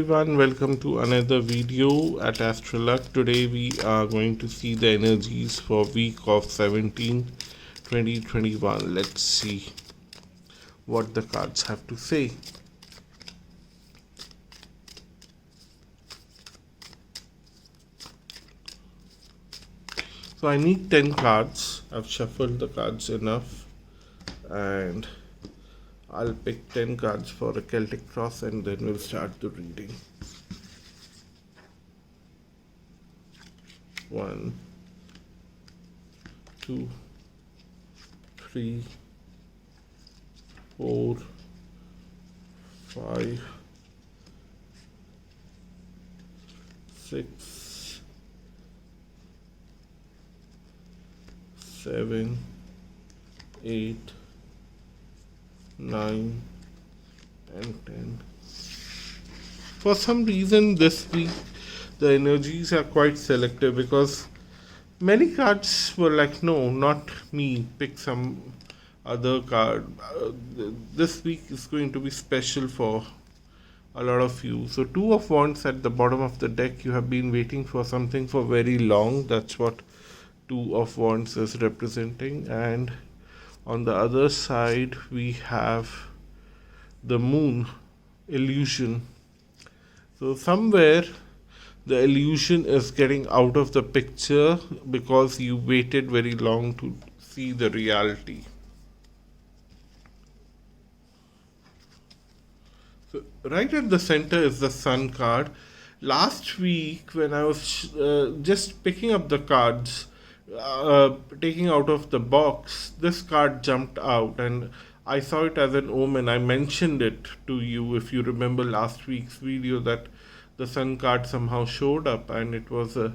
everyone, welcome to another video at Astral Luck. Today we are going to see the energies for week of 17/2021. Let's see what the cards have to say. So I need 10 cards. I've shuffled the cards enough and I'll pick 10 cards for a Celtic cross and then we'll start the reading. 1, 2, 3, 4, 5, 6, 7, 8, 9 and 10. For some reason this week the energies are quite selective because many cards were like, no, not me, pick some other card. This week is going to be special for a lot of you. So 2 of Wands at the bottom of the deck. You have been waiting for something for very long. That's what 2 of Wands is representing. And on the other side we have the Moon, illusion. So somewhere the illusion is getting out of the picture because you waited very long to see the reality. So right at the center is the Sun card. Last week when I was just picking up the cards, taking out of the box, this card jumped out and I saw it as an omen. I mentioned it to you if you remember last week's video that the Sun card somehow showed up and it was a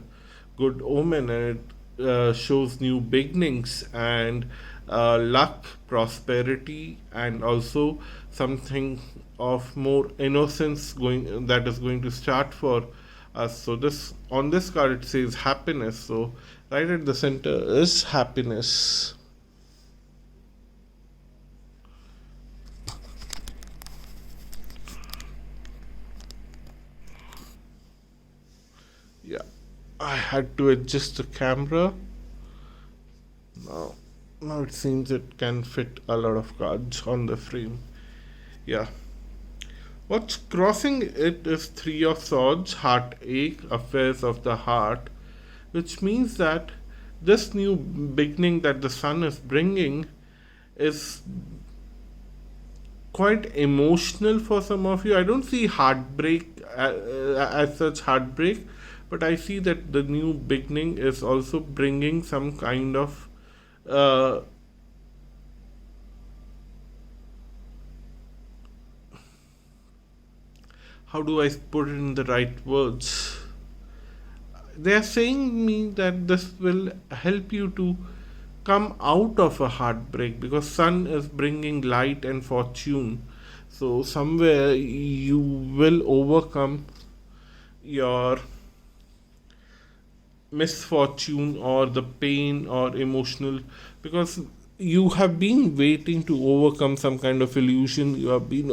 good omen and it shows new beginnings and luck, prosperity, and also something of more innocence that is going to start for us. So this on this card it says happiness. So right at the center is happiness. Yeah, I had to adjust the camera. Now it seems it can fit a lot of cards on the frame. Yeah. What's crossing it is 3 of Swords, heartache, affairs of the heart, which means that this new beginning that the Sun is bringing is quite emotional for some of you. I don't see heartbreak as such heartbreak, but I see that the new beginning is also bringing some kind of how do I put it in the right words? They are saying me that this will help you to come out of a heartbreak because Sun is bringing light and fortune. So somewhere you will overcome your misfortune or the pain or emotional, because you have been waiting to overcome some kind of illusion. You have been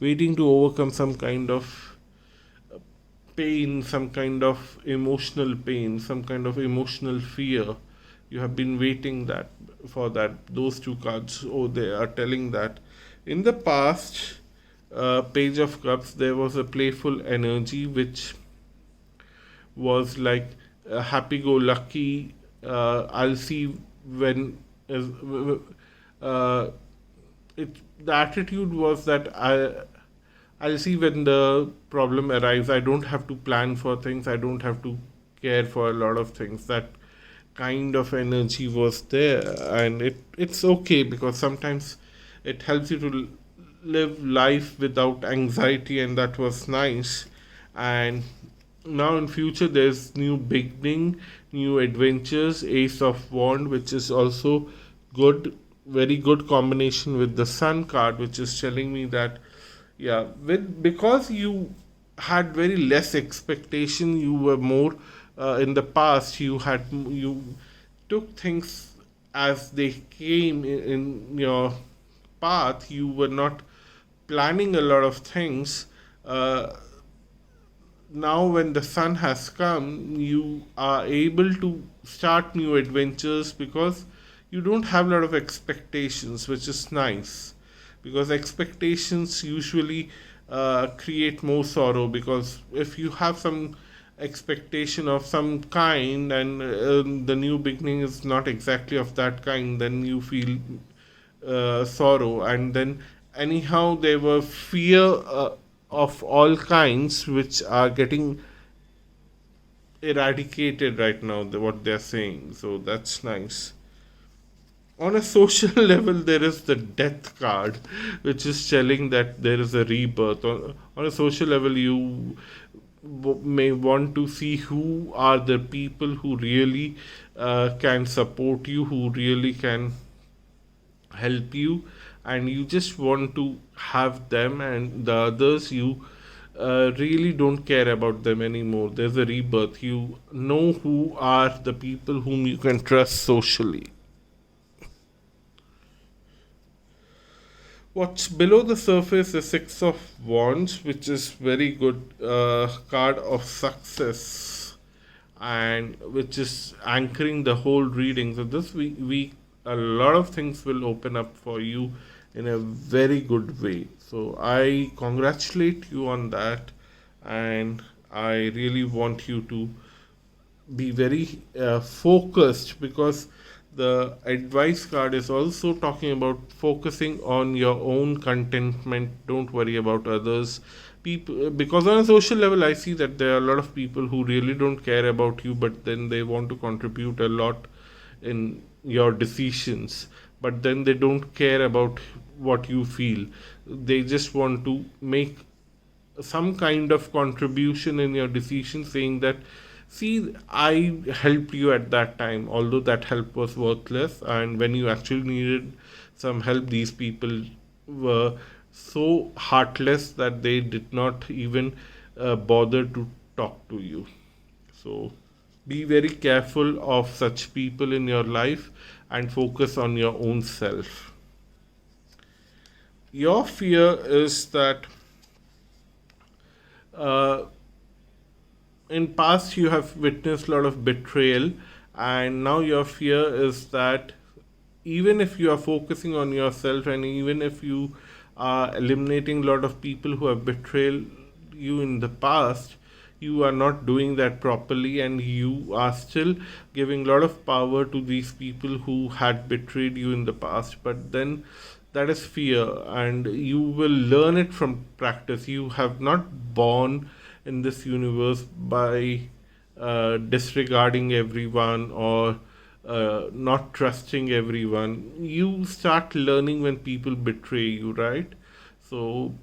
waiting to overcome some kind of pain, some kind of emotional pain, some kind of emotional fear. You have been waiting for that. Those 2 cards, they are telling that in the past, Page of Cups, there was a playful energy which was like happy-go-lucky. I'll see when the attitude was that I'll see when the problem arrives. I don't have to plan for things. I don't have to care for a lot of things. That kind of energy was there, and it's okay because sometimes it helps you to live life without anxiety, and that was nice. And now in future there's new beginning, new adventures, Ace of Wand, which is also good, very good combination with the Sun card, which is telling me that because you had very less expectation, you were more in the past you took things as they came in your path. You were not planning a lot of things. now when the sun has come, you are able to start new adventures because you don't have a lot of expectations, which is nice. Because expectations usually create more sorrow, because if you have some expectation of some kind and the new beginning is not exactly of that kind, then you feel sorrow. And then anyhow there were fear of all kinds which are getting eradicated right now, what they're saying, so that's nice. On a social level, there is the death card, which is telling that there is a rebirth. On a social level, you may want to see who are the people who really can support you, who really can help you, and you just want to have them, and the others you really don't care about them anymore. There's a rebirth. You know who are the people whom you can trust socially. What's below the surface is Six of Wands, which is very good card of success, and which is anchoring the whole reading. So this week, a lot of things will open up for you in a very good way. So I congratulate you on that, and I really want you to be very focused, because the advice card is also talking about focusing on your own contentment. Don't worry about others. People, because on a social level, I see that there are a lot of people who really don't care about you, but then they want to contribute a lot in your decisions, but then they don't care about what you feel. They just want to make some kind of contribution in your decision, saying that, see, I helped you at that time, although that help was worthless, and when you actually needed some help, these people were so heartless that they did not even bother to talk to you. So be very careful of such people in your life and focus on your own self. Your fear is that uh, in past you have witnessed a lot of betrayal, and now your fear is that even if you are focusing on yourself, and even if you are eliminating a lot of people who have betrayed you in the past, you are not doing that properly, and you are still giving a lot of power to these people who had betrayed you in the past. But then that is fear, and you will learn it from practice. You have not born in this universe by disregarding everyone, or not trusting everyone. You start learning when people betray you, right? So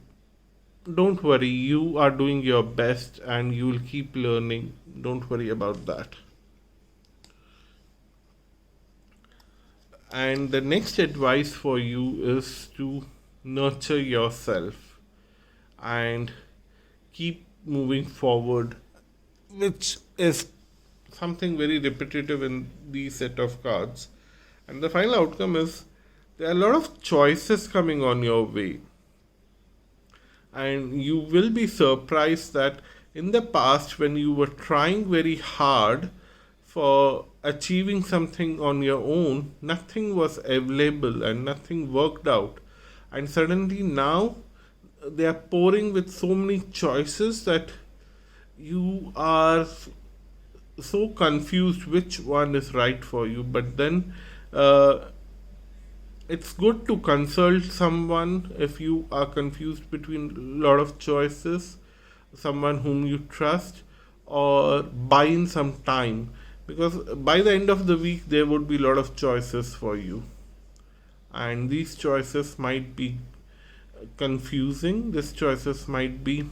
don't worry, you are doing your best and you will keep learning. Don't worry about that. And the next advice for you is to nurture yourself and keep moving forward, which is something very repetitive in these set of cards. And the final outcome is there are a lot of choices coming on your way, and you will be surprised that in the past, when you were trying very hard for achieving something on your own, nothing was available and nothing worked out. And suddenly now they are pouring with so many choices that you are so confused which one is right for you. But then uh, it's good to consult someone if you are confused between a lot of choices, someone whom you trust, or buy in some time, because by the end of the week there would be a lot of choices for you, and these choices might be confusing. These choices might be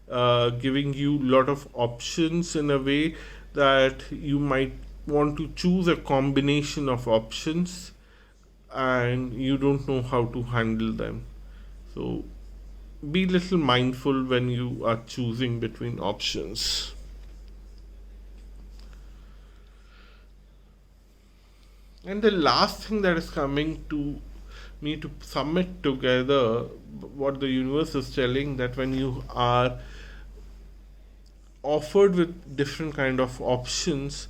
giving you a lot of options in a way that you might want to choose a combination of options, and you don't know how to handle them. So be little mindful when you are choosing between options. And the last thing that is coming to me to submit together, what the universe is telling, that when you are offered with different kind of options,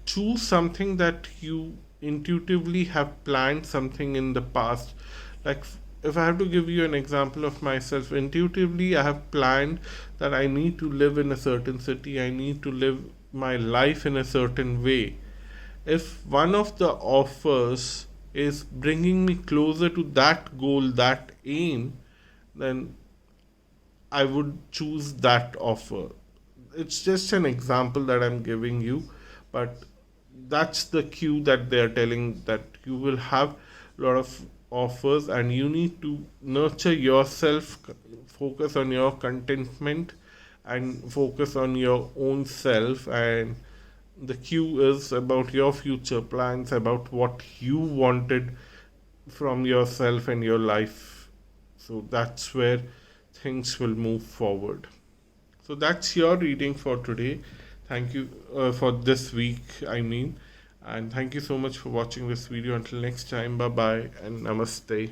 choose something that you intuitively have planned something in the past. Like, if I have to give you an example of myself, intuitively I have planned that I need to live in a certain city, I need to live my life in a certain way. If one of the offers is bringing me closer to that goal, that aim, then I would choose that offer. It's just an example that I'm giving you, but that's the cue that they're telling, that you will have a lot of offers and you need to nurture yourself, focus on your contentment and focus on your own self. And the cue is about your future plans, about what you wanted from yourself and your life. So that's where things will move forward. So that's your reading for today. Thank you for this week, I mean. And thank you so much for watching this video. Until next time, bye bye and namaste.